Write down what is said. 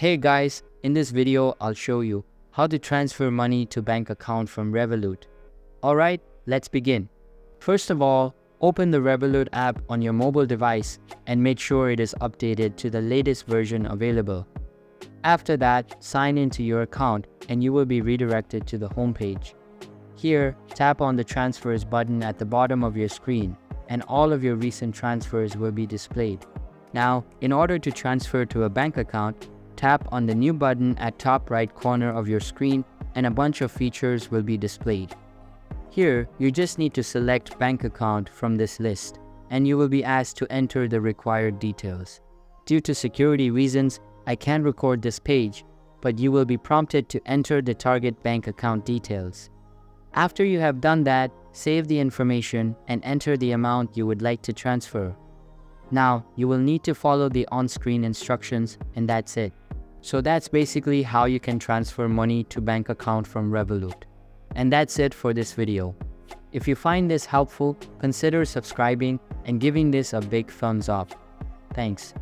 Hey guys, in this video I'll show you how to transfer money to bank account from Revolut. Alright, let's begin. First of all, open the Revolut app on your mobile device and make sure it is updated to the latest version available. After that, sign into your account and you will be redirected to the home page. Here, tap on the Transfers button at the bottom of your screen and all of your recent transfers will be displayed. Now, in order to transfer to a bank account, tap on the New button at top right corner of your screen and a bunch of features will be displayed. Here, you just need to select Bank Account from this list and you will be asked to enter the required details. Due to security reasons, I can't record this page, but you will be prompted to enter the target bank account details. After you have done that, save the information and enter the amount you would like to transfer. Now, you will need to follow the on-screen instructions and that's it. So that's basically how you can transfer money to bank account from Revolut. And that's it for this video. If you find this helpful, consider subscribing and giving this a big thumbs up. Thanks.